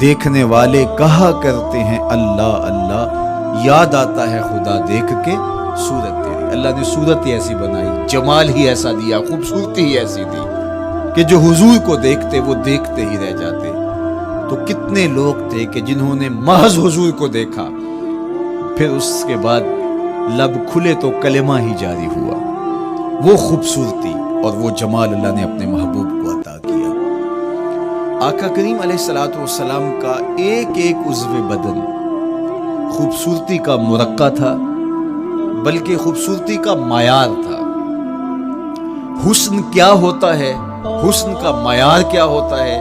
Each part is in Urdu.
دیکھنے والے کہا کرتے ہیں اللہ اللہ، یاد آتا ہے خدا دیکھ کے صورت تیری۔ اللہ نے صورت ہی ایسی بنائی، جمال ہی ایسا دیا، خوبصورتی ہی ایسی دی کہ جو حضور کو دیکھتے وہ دیکھتے ہی رہ جاتے۔ تو کتنے لوگ تھے کہ جنہوں نے محض حضور کو دیکھا، پھر اس کے بعد لب کھلے تو کلمہ ہی جاری ہوا۔ وہ خوبصورتی اور وہ جمال اللہ نے اپنے محبوب کو عطا کیا۔ آقا کریم علیہ الصلوۃ والسلام کا ایک ایک عضو بدن خوبصورتی کا مرقع تھا، بلکہ خوبصورتی کا معیار تھا۔ حسن کیا ہوتا ہے، حسن کا معیار کیا ہوتا ہے،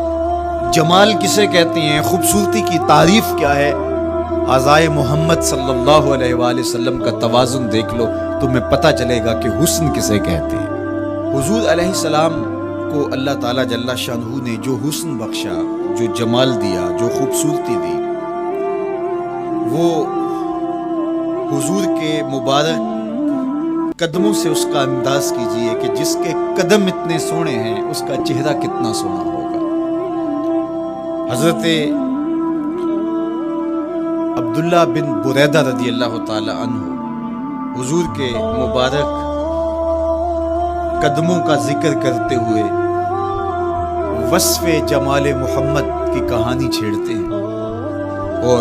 جمال کسے کہتے ہیں، خوبصورتی کی تعریف کیا ہے، اعضائے محمد صلی اللہ علیہ وآلہ وسلم کا توازن دیکھ لو، تمہیں پتہ چلے گا کہ حسن کسے کہتے ہیں۔ حضور علیہ السلام کو اللہ تعالیٰ جل شانہ نے جو حسن بخشا، جو جمال دیا، جو خوبصورتی دی، وہ حضور کے مبارک قدموں سے اس کا انداز کیجئے کہ جس کے قدم اتنے سونے ہیں اس کا چہرہ کتنا سونا ہوگا۔ حضرت عبداللہ بن بریدہ رضی اللہ تعالی عنہ حضور کے مبارک قدموں کا ذکر کرتے ہوئے وصف جمال محمد کی کہانی چھیڑتے ہیں اور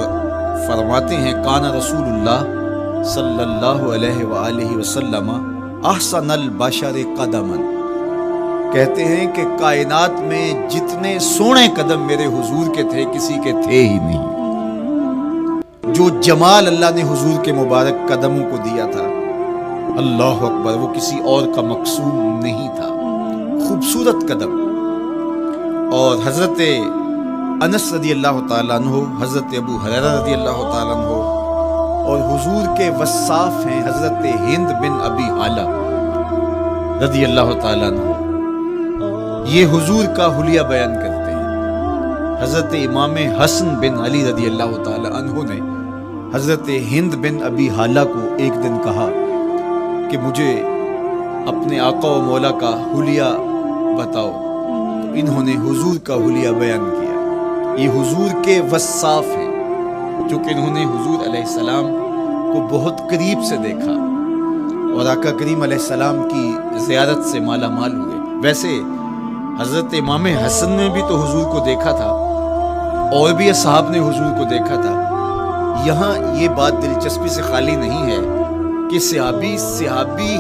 فرماتے ہیں کان رسول اللہ صلی اللہ علیہ وآلہ وسلم احسن البشر قدما، کہتے ہیں کہ کائنات میں جتنے سونے قدم میرے حضور کے تھے کسی کے تھے ہی نہیں۔ جو جمال اللہ نے حضور کے مبارک قدموں کو دیا تھا، اللہ اکبر، وہ کسی اور کا مقصود نہیں تھا، خوبصورت قدم۔ اور حضرت انس رضی اللہ تعالیٰ عنہ، حضرت ابو ہریرہ رضی اللہ تعالیٰ عنہ اور حضور کے وصاف ہیں حضرت ہند بن ابی حالہ رضی اللہ تعالیٰ عنہ، یہ حضور کا حلیہ بیان کرتے ہیں۔ حضرت امام حسن بن علی رضی اللہ تعالیٰ عنہ نے حضرت ہند بن ابی حالہ کو ایک دن کہا کہ مجھے اپنے آقا و مولا کا حلیہ بتاؤ، تو انہوں نے حضور کا حلیہ بیان کیا۔ یہ حضور کے وصاف ہیں، چونکہ انہوں نے حضور علیہ السلام کو بہت قریب سے دیکھا اور آقا کریم علیہ السلام کی زیارت سے مالا مال ہوئے۔ ویسے حضرت امام حسن نے بھی تو حضور کو دیکھا تھا، اور بھی اصحاب نے حضور کو دیکھا تھا۔ یہاں یہ بات دلچسپی سے خالی نہیں ہے کہ صحابی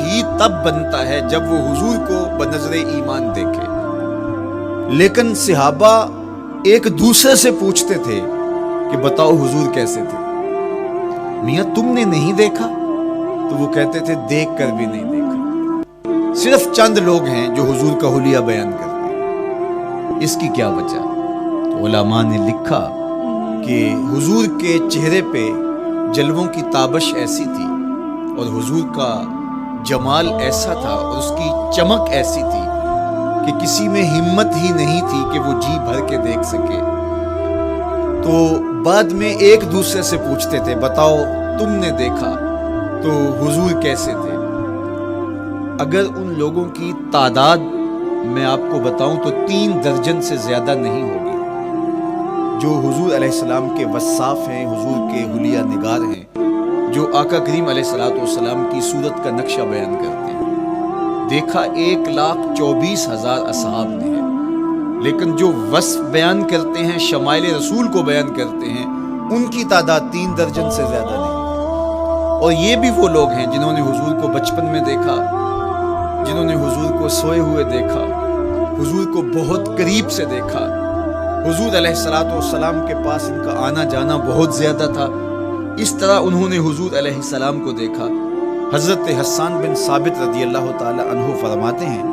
ہی تب بنتا ہے جب وہ حضور کو بنظر ایمان دیکھے، لیکن صحابہ ایک دوسرے سے پوچھتے تھے کہ بتاؤ حضور کیسے تھے، میاں تم نے نہیں دیکھا؟ تو وہ کہتے تھے دیکھ کر بھی نہیں دیکھا۔ صرف چند لوگ ہیں جو حضور کا حلیہ بیان کرتے ہیں، اس کی کیا وجہ؟ تو علماء نے لکھا کہ حضور کے چہرے پہ جلووں کی تابش ایسی تھی اور حضور کا جمال ایسا تھا اور اس کی چمک ایسی تھی کہ کسی میں ہمت ہی نہیں تھی کہ وہ جی بھر کے دیکھ سکے۔ تو بعد میں ایک دوسرے سے پوچھتے تھے بتاؤ تم نے دیکھا تو حضور کیسے تھے؟ اگر ان لوگوں کی تعداد میں آپ کو بتاؤں تو 3 درجن سے زیادہ نہیں ہوگی جو حضور علیہ السلام کے وصاف ہیں، حضور کے حلیہ نگار ہیں، جو آقا کریم علیہ الصلوۃ والسلام کی صورت کا نقشہ بیان کرتے ہیں۔ دیکھا 1,24,000 اصحاب نے ہے، لیکن جو وصف بیان کرتے ہیں، شمائل رسول کو بیان کرتے ہیں، ان کی تعداد 3 درجن سے زیادہ نہیں ہے۔ اور یہ بھی وہ لوگ ہیں جنہوں نے حضور کو بچپن میں دیکھا، جنہوں نے حضور کو سوئے ہوئے دیکھا، حضور کو بہت قریب سے دیکھا۔ حضور علیہ الصلوۃ والسلام کے پاس ان کا آنا جانا بہت زیادہ تھا، اس طرح انہوں نے حضور علیہ السلام کو دیکھا۔ حضرت حسان بن ثابت رضی اللہ تعالی عنہ فرماتے ہیں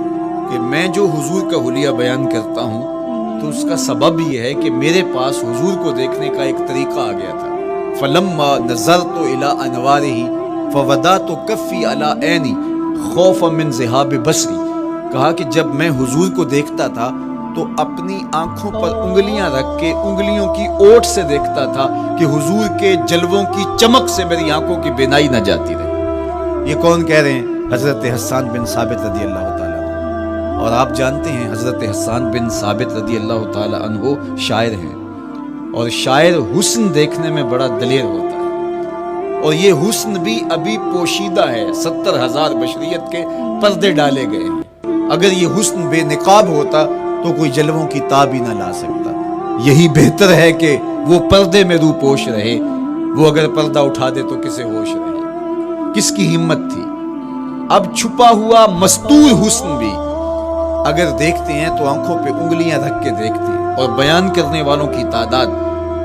کہ میں جو حضور کا حلیہ بیان کرتا ہوں تو اس کا سبب یہ ہے کہ میرے پاس حضور کو دیکھنے کا ایک طریقہ آ گیا تھا۔ فلما نظرت الى انوارہ فودعت کفی علی عینی خوفا من ذہاب بصری، کہا کہ جب میں حضور کو دیکھتا تھا تو اپنی آنکھوں پر انگلیاں رکھ کے انگلیوں کی اوٹ سے دیکھتا تھا کہ حضور کے جلووں کی چمک سے میری آنکھوں کی بینائی نہ جاتی رہے۔ یہ کون کہہ رہے ہیں؟ حضرت حسان بن ثابت رضی اللہ تعالیٰ عنہ۔ اور آپ جانتے ہیں حضرت حسان بن ثابت رضی اللہ تعالیٰ عنہ شاعر ہیں، اور شاعر حسن دیکھنے میں بڑا دلیر ہوتا ہے، اور یہ حسن بھی ابھی پوشیدہ ہے، 70,000 بشریت کے پردے ڈالے گئے ہیں۔ اگر یہ حسن بے نقاب ہوتا تو کوئی جلووں کی تاب ہی نہ لا سکتا۔ یہی بہتر ہے کہ وہ پردے میں روح پوش رہے، وہ اگر پردہ اٹھا دے تو کسے ہوش رہے، کس کی ہمت تھی۔ اب چھپا ہوا مستور حسن بھی اگر دیکھتے ہیں تو آنکھوں پہ انگلیاں رکھ کے دیکھتے ہیں، اور بیان کرنے والوں کی تعداد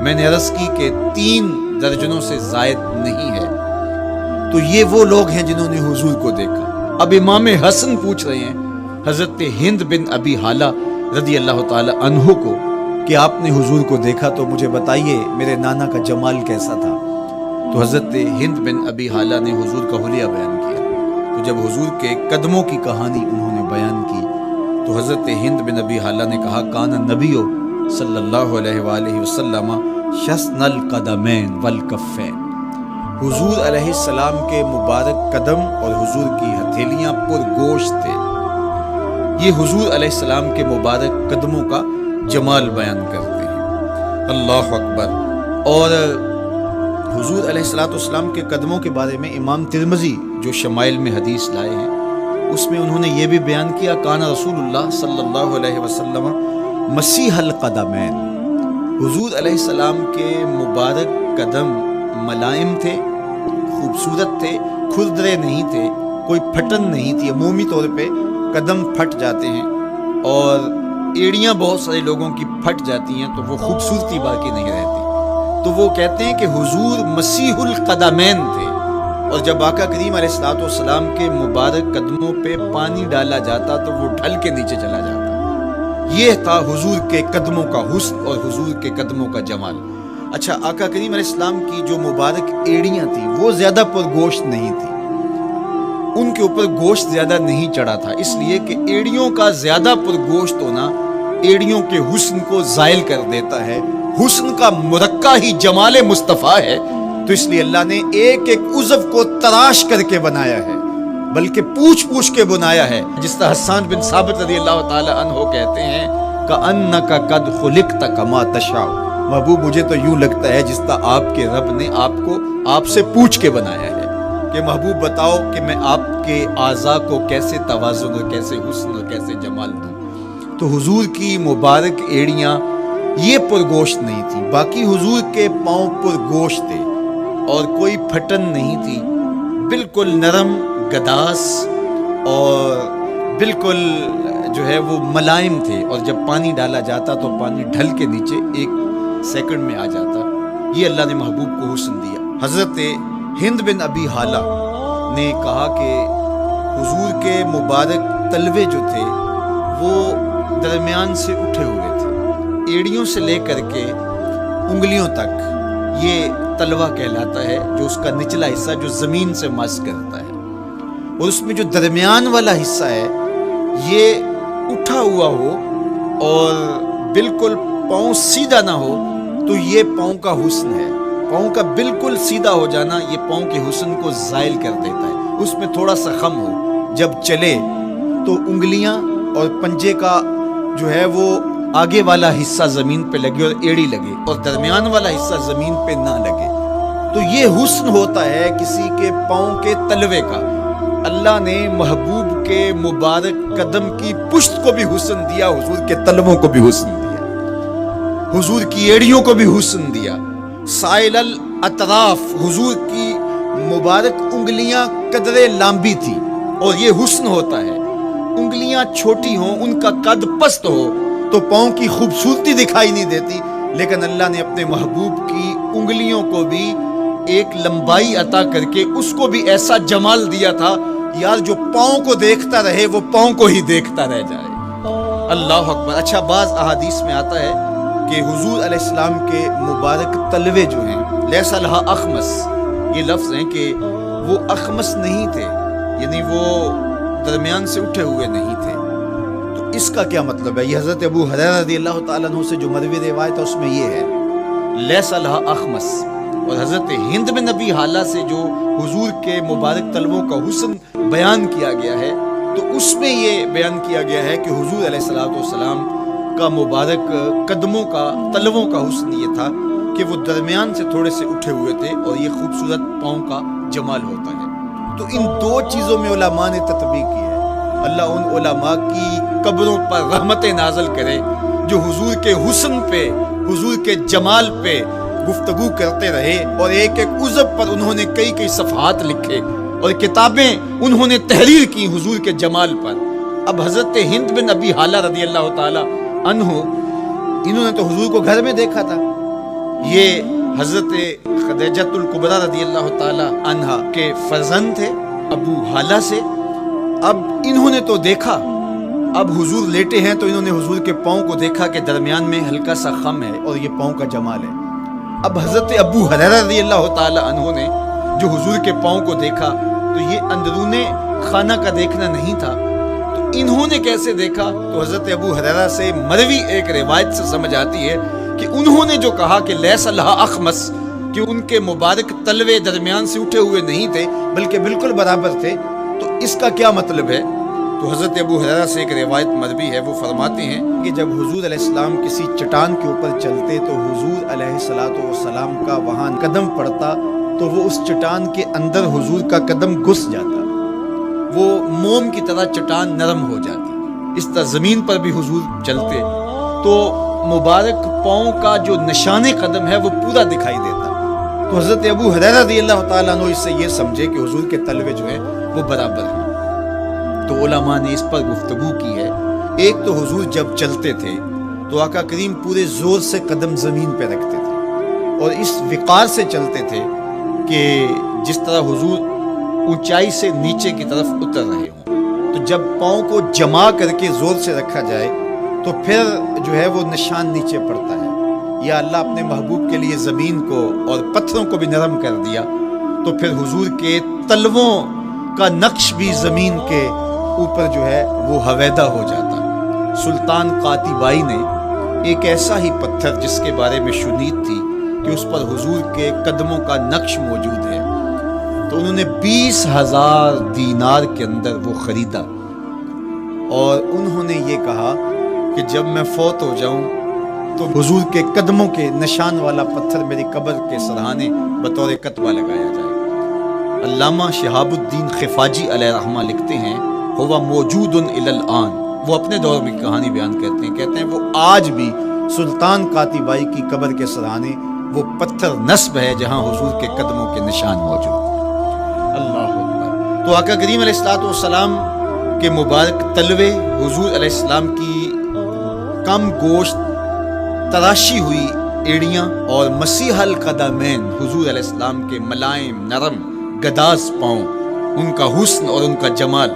میں نے عرض کی کہ 3 درجنوں سے زائد نہیں ہے۔ تو یہ وہ لوگ ہیں جنہوں نے حضور کو دیکھا۔ اب امام حسن پوچھ رہے ہیں حضرت ہند بن ابی حالہ رضی اللہ تعالی عنہ کو کہ آپ نے حضور کو دیکھا تو مجھے بتائیے میرے نانا کا جمال کیسا تھا۔ تو حضرت ہند بن ابی حالہ نے حضور کا حلیہ بیان کیا۔ تو جب حضور کے قدموں کی کہانی انہوں نے بیان کی تو حضرت ہند بن ابی حالہ نے کہا کان نبیو صلی اللہ علیہ وآلہ وسلم شسن القدمین والکفین، حضور علیہ السلام کے مبارک قدم اور حضور کی ہتھیلیاں پر گوشت تھے۔ یہ حضور علیہ السلام کے مبارک قدموں کا جمال بیان کرتے ہیں۔ اللہ اکبر۔ اور حضور علیہ السلام کے قدموں کے بارے میں امام ترمذی جو شمائل میں حدیث لائے ہیں اس میں انہوں نے یہ بھی بیان کیا کان رسول اللہ صلی اللہ علیہ وسلم مسیح القدمین، حضور علیہ السلام کے مبارک قدم ملائم تھے، خوبصورت تھے، کھردرے نہیں تھے، کوئی پھٹن نہیں تھی۔ عمومی طور پہ قدم پھٹ جاتے ہیں اور ایڑیاں بہت سارے لوگوں کی پھٹ جاتی ہیں تو وہ خوبصورتی باقی نہیں رہتی۔ تو وہ کہتے ہیں کہ حضور مسیح القدمین تھے، اور جب آقا کریم علیہ السلام کے مبارک قدموں پہ پانی ڈالا جاتا تو وہ ڈھل کے نیچے چلا جاتا۔ یہ تھا حضور کے قدموں کا حسن اور حضور کے قدموں کا جمال۔ اچھا، آقا کریم علیہ السلام کی جو مبارک ایڑیاں تھیں وہ زیادہ پر گوشت نہیں تھی، ان کے اوپر گوشت زیادہ نہیں چڑھا تھا، اس لیے کہ ایڑیوں کا زیادہ پر گوشت ہونا ایڑیوں کے حسن کو زائل کر دیتا ہے۔ حسن کا مرقع ہی جمال مصطفیٰ ہے، تو اس لیے اللہ نے ایک ایک عضو کو تراش کر کے بنایا ہے، بلکہ پوچھ پوچھ کے بنایا ہے۔ جس طرح حسان بن ثابت رضی اللہ تعالی عنہ کہتے ہیں کأنک قد خلقت کما تشاء، محبوب مجھے تو یوں لگتا ہے جس طرح آپ کے رب نے آپ کو آپ سے پوچھ کے بنایا ہے کہ محبوب بتاؤ کہ میں آپ کے اعضاء کو کیسے توازن اور کیسے حسن اور کیسے جمال دوں۔ تو حضور کی مبارک ایڑیاں یہ پرگوشت نہیں تھی، باقی حضور کے پاؤں پرگوشت تھے اور کوئی پھٹن نہیں تھی، بالکل نرم گداس اور بالکل جو ہے وہ ملائم تھے، اور جب پانی ڈالا جاتا تو پانی ڈھل کے نیچے 1 سیکنڈ میں آ جاتا۔ یہ اللہ نے محبوب کو حسن دیا۔ حضرت ہند بن ابی حالہ نے کہا کہ حضور کے مبارک تلوے جو تھے وہ درمیان سے اٹھے ہوئے تھے، ایڑیوں سے لے کر کے انگلیوں تک یہ تلوہ کہلاتا ہے، جو اس کا نچلا حصہ جو زمین سے مس کرتا ہے، اور اس میں جو درمیان والا حصہ ہے یہ اٹھا ہوا ہو اور بالکل پاؤں سیدھا نہ ہو تو یہ پاؤں کا حسن ہے۔ پاؤں کا بالکل سیدھا ہو جانا یہ پاؤں کے حسن کو زائل کر دیتا ہے۔ اس میں تھوڑا سا خم ہو، جب چلے تو انگلیاں اور پنجے کا جو ہے وہ آگے والا حصہ زمین پہ لگے اور ایڑی لگے، اور درمیان والا حصہ زمین پہ نہ لگے، تو یہ حسن ہوتا ہے کسی کے پاؤں کے تلوے کا۔ اللہ نے محبوب کے مبارک قدم کی پشت کو بھی حسن دیا، حضور کے تلووں کو بھی حسن دیا، حضور کی ایڑیوں کو بھی حسن دیا۔ سائل الاطراف، حضور کی مبارک انگلیاں قدرے لامبی تھی، اور یہ حسن ہوتا ہے۔ انگلیاں چھوٹی ہوں، ان کا قد پست ہو تو پاؤں کی خوبصورتی دکھائی نہیں دیتی، لیکن اللہ نے اپنے محبوب کی انگلیوں کو بھی ایک لمبائی عطا کر کے اس کو بھی ایسا جمال دیا تھا یار جو پاؤں کو دیکھتا رہے وہ پاؤں کو ہی دیکھتا رہ جائے۔ اللہ اکبر۔ اچھا، بعض احادیث میں آتا ہے کہ حضور علیہ السلام کے مبارک تلوے جو ہیں لیس لہا اخمس، یہ لفظ ہیں کہ وہ اخمس نہیں تھے، یعنی وہ درمیان سے اٹھے ہوئے نہیں تھے۔ تو اس کا کیا مطلب ہے؟ یہ حضرت ابو ہریرہ رضی اللہ تعالیٰ عنہ سے جو مروی روایت ہے اس میں یہ ہے لیس لہا اخمس، اور حضرت ہند بن ابی حالہ سے جو حضور کے مبارک تلووں کا حسن بیان کیا گیا ہے تو اس میں یہ بیان کیا گیا ہے کہ حضور علیہ السلام کا مبارک قدموں کا تلووں کا حسن یہ تھا کہ وہ درمیان سے تھوڑے سے اٹھے ہوئے تھے اور یہ خوبصورت پاؤں کا جمال ہوتا ہے۔ تو ان دو چیزوں میں علماء نے تطبیق کی ہے۔ اللہ ان علماء کی قبروں پر رحمت نازل کرے جو حضور کے حسن پہ، حضور کے جمال پہ گفتگو کرتے رہے، اور ایک ایک عضو پر انہوں نے کئی کئی صفحات لکھے اور کتابیں انہوں نے تحریر کی حضور کے جمال پر۔ اب حضرت ہند بن ابی حالہ رضی اللہ تعالی عنہ، انہوں نے تو حضور کو گھر میں دیکھا تھا، یہ حضرت خدیجۃ الکبریٰ رضی اللہ تعالی عنہا کے فرزند تھے ابو حالہ سے۔ اب انہوں نے تو دیکھا، اب حضور لیٹے ہیں تو انہوں نے حضور کے پاؤں کو دیکھا کہ درمیان میں ہلکا سا خم ہے اور یہ پاؤں کا جمال ہے۔ اب حضرت ابو ہریرہ رضی اللہ تعالی عنہ نے جو حضور کے پاؤں کو دیکھا تو یہ اندرون خانہ کا دیکھنا نہیں تھا، تو انہوں نے کیسے دیکھا؟ تو حضرت ابو ہریرہ سے مروی ایک روایت سے سمجھ آتی ہے کہ انہوں نے جو کہا کہ لیس لہا اخمس، کہ ان کے مبارک تلوے درمیان سے اٹھے ہوئے نہیں تھے بلکہ بالکل برابر تھے، تو اس کا کیا مطلب ہے؟ تو حضرت ابو ہریرہ سے ایک روایت مروی ہے، وہ فرماتے ہیں کہ جب حضور علیہ السلام کسی چٹان کے اوپر چلتے تو حضور علیہ السلام کا وہاں قدم پڑتا تو وہ اس چٹان کے اندر حضور کا قدم گھس جاتا، وہ موم کی طرح چٹان نرم ہو جاتی۔ اس طرح زمین پر بھی حضور چلتے تو مبارک پاؤں کا جو نشان قدم ہے وہ پورا دکھائی دیتا۔ تو حضرت ابو ہریرہ رضی اللہ تعالیٰ عنہ اس سے یہ سمجھے کہ حضور کے تلوے جو ہیں وہ برابر ہیں۔ تو علماء نے اس پر گفتگو کی ہے۔ ایک تو حضور جب چلتے تھے تو آقا کریم پورے زور سے قدم زمین پہ رکھتے تھے اور اس وقار سے چلتے تھے کہ جس طرح حضور اونچائی سے نیچے کی طرف اتر رہے ہوں۔ تو جب پاؤں کو جما کر کے زور سے رکھا جائے تو پھر جو ہے وہ نشان نیچے پڑتا ہے۔ یا اللہ اپنے محبوب کے لیے زمین کو اور پتھروں کو بھی نرم کر دیا تو پھر حضور کے تلووں کا نقش بھی زمین کے اوپر جو ہے وہ ہویدا ہو جاتا۔ سلطان قاتیبائی نے ایک ایسا ہی پتھر جس کے بارے میں شنید تھی کہ اس پر حضور کے قدموں کا نقش موجود ہے، تو انہوں نے 20,000 دینار کے اندر وہ خریدا اور انہوں نے یہ کہا کہ جب میں فوت ہو جاؤں تو حضور کے قدموں کے نشان والا پتھر میری قبر کے سرہانے بطور کتبہ لگایا جائے۔ علامہ شہاب الدین خفاجی علیہ رحمہ لکھتے ہیں ہوا موجود الی الآن، وہ اپنے دور میں کہانی بیان کہتے ہیں وہ آج بھی سلطان قاتیبائی کی قبر کے سرہانے وہ پتھر نصب ہے جہاں حضور کے قدموں کے نشان موجود۔ اللہ اکبر۔ تو آقا کریم علیہ السلام کے مبارک تلوے، حضور علیہ السلام کی کم گوشت تراشی ہوئی ایڑیاں اور مسیح القدمین، حضور علیہ السلام کے ملائم نرم گداز پاؤں، ان کا حسن اور ان کا جمال،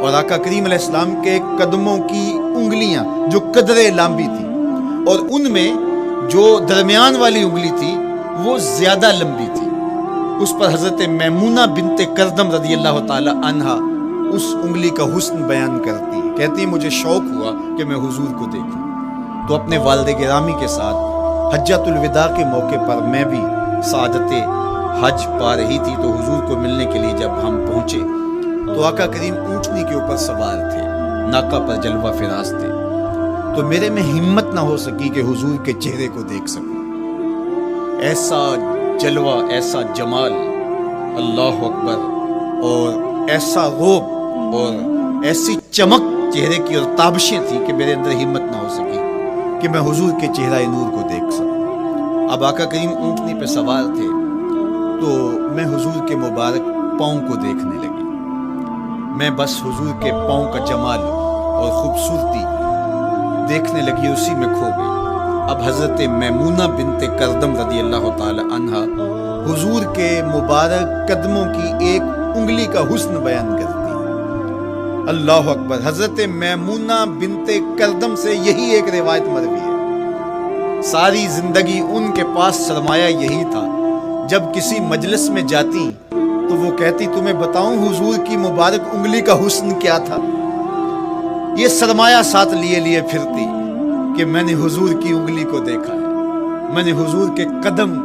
اور آقا کریم علیہ السلام کے قدموں کی انگلیاں جو قدرے لمبی تھی اور ان میں جو درمیان والی انگلی تھی وہ زیادہ لمبی تھی، اس پر حضرت میمونہ بنت کردم رضی اللہ تعالی عنہا اس انگلی کا حسن بیان کرتی، کہتی ہیں مجھے شوق ہوا کہ میں حضور کو دیکھوں، تو اپنے والد گرامی کے ساتھ حجۃ الوداع کے موقع پر میں بھی سعادت حج پا رہی تھی، تو حضور کو ملنے کے لیے جب ہم پہنچے تو آقا کریم اونٹنی کے اوپر سوار تھے، ناقہ پر جلوہ فراز تھے، تو میرے میں ہمت نہ ہو سکی کہ حضور کے چہرے کو دیکھ سکوں۔ ایسا جلوہ، ایسا جمال، اللہ اکبر، اور ایسا غوب اور ایسی چمک چہرے کی اور تابشیں تھی کہ میرے اندر ہمت نہ ہو سکی کہ میں حضور کے چہرہ نور کو دیکھ سکوں۔ اب آقا کریم اونٹنی پہ سوار تھے تو میں حضور کے مبارک پاؤں کو دیکھنے لگی، میں بس حضور کے پاؤں کا جمال اور خوبصورتی دیکھنے لگی، اسی میں کھو گئی۔ اب حضرت میمونہ بنت کردم رضی اللہ تعالی عنہا حضور کے مبارک قدموں کی ایک انگلی کا حسن بیان کرتی ہیں۔ اللہ اکبر۔ حضرت میمونہ بنت کردم سے یہی ایک روایت مروی ہے، ساری زندگی ان کے پاس سرمایہ یہی تھا، جب کسی مجلس میں جاتی تو وہ کہتی تمہیں بتاؤں حضور کی مبارک انگلی کا حسن کیا تھا، یہ سرمایہ ساتھ لیے لیے پھرتی کہ میں نے حضور کی انگلی کو دیکھا ہے، میں نے حضور کے قدم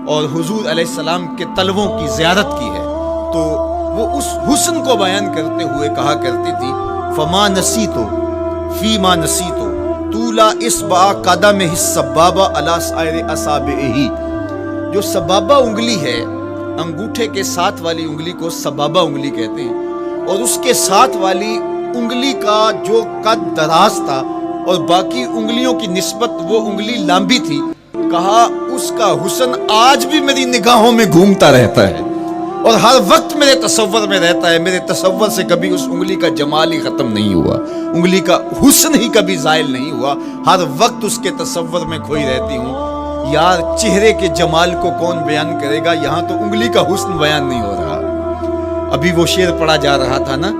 اور حضور علیہ السلام کے تلووں کی زیارت کی ہے۔ تو وہ اس حسن کو بیان کرتے ہوئے کہا کرتی تھی فما نسیتو فی ما نسیتو، تو طولا اصبع قدمہ السبابہ علی سائر اصابعہ، جو سبابہ انگلی ہے، انگوٹھے کے ساتھ والی انگلی کو سبابہ انگلی کہتے ہیں، اور اس کے ساتھ والی انگلی کا جو قد دراز تھا اور باقی انگلیوں کی نسبت وہ انگلی لمبی تھی، کہا اس کا حسن آج بھی میری نگاہوں میں گھومتا رہتا ہے اور ہر وقت میرے تصور میں رہتا ہے، میرے تصور سے کبھی اس انگلی کا جمال ہی ختم نہیں ہوا، انگلی کا حسن ہی کبھی زائل نہیں ہوا، ہر وقت اس کے تصور میں کھوئی رہتی ہوں۔ یار چہرے کے جمال کو کون بیان کرے گا، یہاں تو انگلی کا حسن بیان نہیں ہو رہا۔ ابھی وہ شعر پڑھا جا رہا تھا نا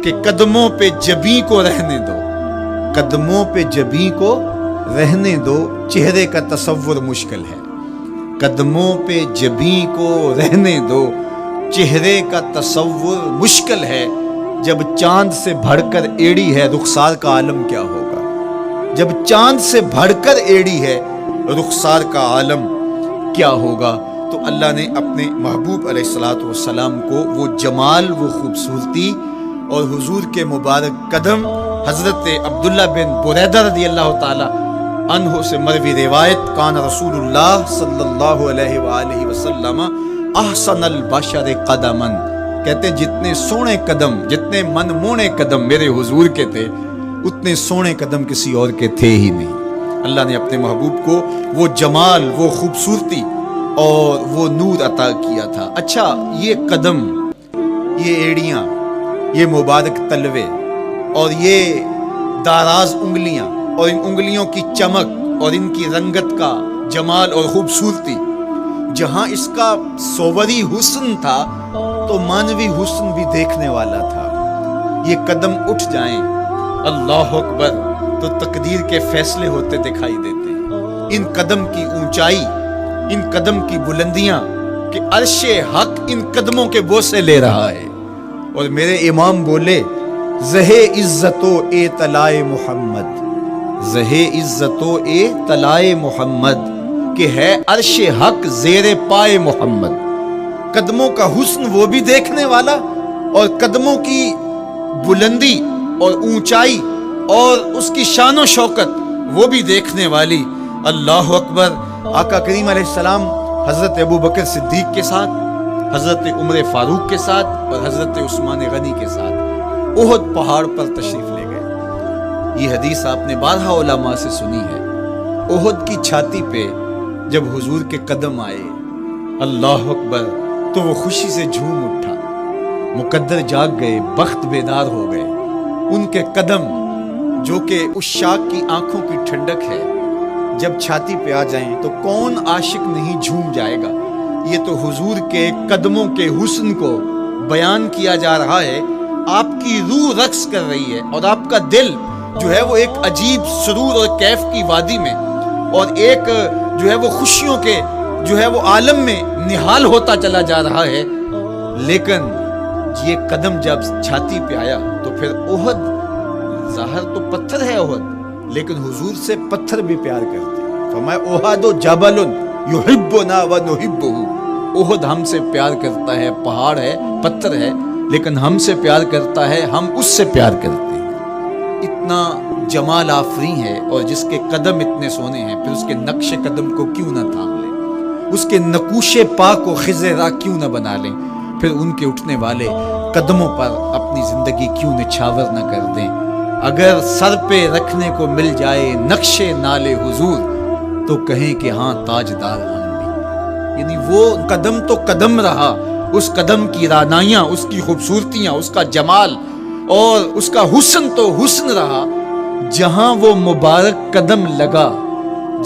کہ قدموں پہ جبیں کو رہنے دو، قدموں پہ جبیں کو رہنے دو، چہرے کا تصور مشکل ہے، قدموں پہ جبیں کو رہنے دو، چہرے کا تصور مشکل ہے، جب چاند سے بڑھ کر ایڑی ہے رخسار کا عالم کیا ہوگا، جب چاند سے بڑھ کر ایڑی ہے رخسار کا عالم کیا ہوگا۔ تو اللہ نے اپنے محبوب علیہ الصلوۃ والسلام کو وہ جمال، وہ خوبصورتی اور حضور کے مبارک قدم، حضرت عبداللہ بن بریدہ رضی اللہ تعالی عنہ سے مروی روایت، کان رسول اللہ صلی اللہ علیہ وآلہ وسلم احسن البشر قدما، کہتے ہیں جتنے سونے قدم، جتنے من مونے قدم میرے حضور کے تھے، اتنے سونے قدم کسی اور کے تھے ہی نہیں۔ اللہ نے اپنے محبوب کو وہ جمال، وہ خوبصورتی اور وہ نور عطا کیا تھا۔ اچھا، یہ قدم، یہ ایڑیاں، یہ مبارک تلوے اور یہ داراز انگلیاں اور ان انگلیوں کی چمک اور ان کی رنگت کا جمال اور خوبصورتی، جہاں اس کا صوری حسن تھا تو مانوی حسن بھی دیکھنے والا تھا۔ یہ قدم اٹھ جائیں، اللہ اکبر، تو تقدیر کے فیصلے ہوتے دکھائی دیتے ہیں۔ ان قدم کی اونچائی، ان قدم کی بلندیاں کہ عرش حق ان قدموں کے بوسے لے رہا ہے۔ اور میرے امام بولے، زہے عزت و اے طلائے محمد، زہے عزت و اے طلائے محمد، کہ ہے عرش حق زیر پائے محمد۔ قدموں کا حسن وہ بھی دیکھنے والا اور قدموں کی بلندی اور اونچائی اور اس کی شان و شوکت وہ بھی دیکھنے والی۔ اللہ اکبر۔ آقا کریم علیہ السلام حضرت ابوبکر صدیق کے ساتھ، حضرت عمر فاروق کے ساتھ اور حضرت عثمان غنی کے ساتھ احد پہاڑ پر تشریف لے گئے۔ یہ حدیث آپ نے بارہا علماء سے سنی ہے۔ احد کی چھاتی پہ جب حضور کے قدم آئے، اللہ اکبر، تو وہ خوشی سے جھوم اٹھا، مقدر جاگ گئے، بخت بیدار ہو گئے۔ ان کے قدم جو کہ اس شاک کی آنکھوں کی ٹھنڈک ہے، جب چھاتی پہ آ جائیں تو کون عاشق نہیں جھوم جائے گا۔ یہ تو حضور کے قدموں کے حسن کو بیان کیا جا رہا ہے، آپ کی روح رقص کر رہی ہے اور آپ کا دل جو ہے وہ ایک عجیب سرور اور کیف کی وادی میں اور ایک جو ہے وہ خوشیوں کے جو ہے وہ عالم میں نہال ہوتا چلا جا رہا ہے۔ لیکن یہ قدم جب چھاتی پہ آیا تو پھر احد، ظاہر تو پتھر ہے احد، لیکن حضور سے پتھر بھی پیار کرتے ہیں۔ فرمایا احد جبل یحبنا ونحبہ، احد ہم سے پیار کرتا ہے، پہاڑ ہے، پتھر ہے، لیکن ہم سے پیار کرتا ہے، ہم اس سے پیار کرتے ہیں۔ اتنا جمال آفریں ہے اور جس کے قدم اتنے سونے ہیں، پھر اس کے نقش قدم کو کیوں نہ تھام لیں، اس کے نقوش پا کو خضرا کیوں نہ بنا لیں، پھر ان کے اٹھنے والے قدموں پر اپنی زندگی کیوں نچھاور نہ کر دیں۔ اگر سر پہ رکھنے کو مل جائے نقش نال حضور تو کہیں کہ ہاں تاجدار ہم بھی۔ یعنی وہ قدم تو قدم رہا، اس قدم کی رانائیاں، اس کی خوبصورتیاں، اس کا جمال اور اس کا حسن تو حسن رہا۔ جہاں وہ مبارک قدم لگا،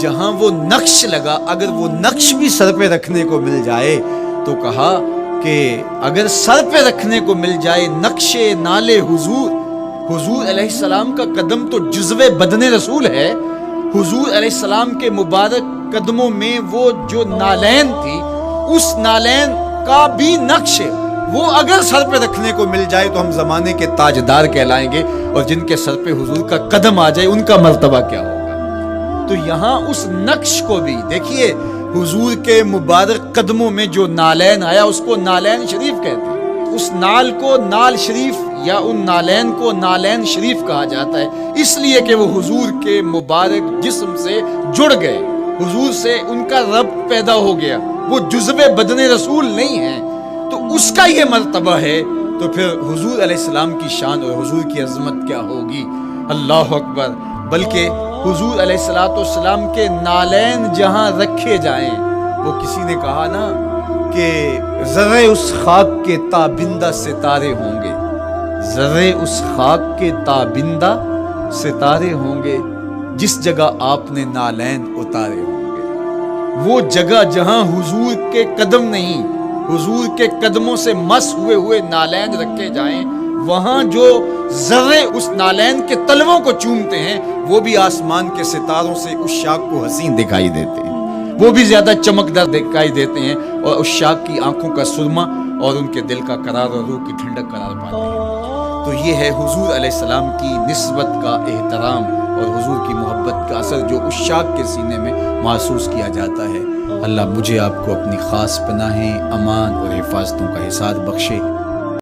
جہاں وہ نقش لگا، اگر وہ نقش بھی سر پہ رکھنے کو مل جائے تو کہا کہ اگر سر پہ رکھنے کو مل جائے نقش نال حضور، حضور علیہ السلام کا قدم تو جزو بدن رسول ہے۔ حضور علیہ السلام کے مبارک قدموں میں وہ جو نالین تھی، اس نالین کا بھی نقش وہ اگر سر پہ رکھنے کو مل جائے تو ہم زمانے کے تاجدار کہلائیں گے، اور جن کے سر پہ حضور کا قدم آ جائے ان کا مرتبہ کیا ہوگا۔ تو یہاں اس نقش کو بھی دیکھیے، حضور کے مبارک قدموں میں جو نالین آیا اس کو نالین شریف کہتے ہیں۔ اس نال کو نال شریف یا ان نالین کو نالین شریف کہا جاتا ہے، اس لیے کہ وہ حضور کے مبارک جسم سے جڑ گئے، حضور سے ان کا رب پیدا ہو گیا، وہ جزو بدن رسول نہیں ہیں، تو اس کا یہ مرتبہ ہے، تو پھر حضور علیہ السلام کی شان اور حضور کی عظمت کیا ہوگی، اللہ اکبر۔ بلکہ حضور علیہ السلام کے نالین جہاں رکھے جائیں، وہ کسی نے کہا نا کہ ذرے اس خاک کے تابندہ ستارے ہوں گے، ذرے اس خاک کے تابندہ ستارے ہوں گے، جس جگہ آپ نے نالین اتارے ہوں گے، وہ جگہ جہاں حضور کے قدم نہیں، حضور کے قدموں سے مس ہوئے ہوئے نالین رکھے جائیں، وہاں جو ذرے اس نالین کے تلووں کو چومتے ہیں، وہ بھی آسمان کے ستاروں سے اس شاخ کو حسین دکھائی دیتے ہیں، وہ بھی زیادہ چمکدار دکھائی دیتے ہیں، اور اس شاخ کی آنکھوں کا سرما اور ان کے دل کا قرار اور روح کی ٹھنڈک قرار پاتے ہیں۔ تو یہ ہے حضور علیہ السلام کی نسبت کا احترام اور حضور کی محبت کا اثر جو اس شاخ کے سینے میں محسوس کیا جاتا ہے۔ اللہ مجھے آپ کو اپنی خاص پناہیں، امان اور حفاظتوں کا حصار بخشے۔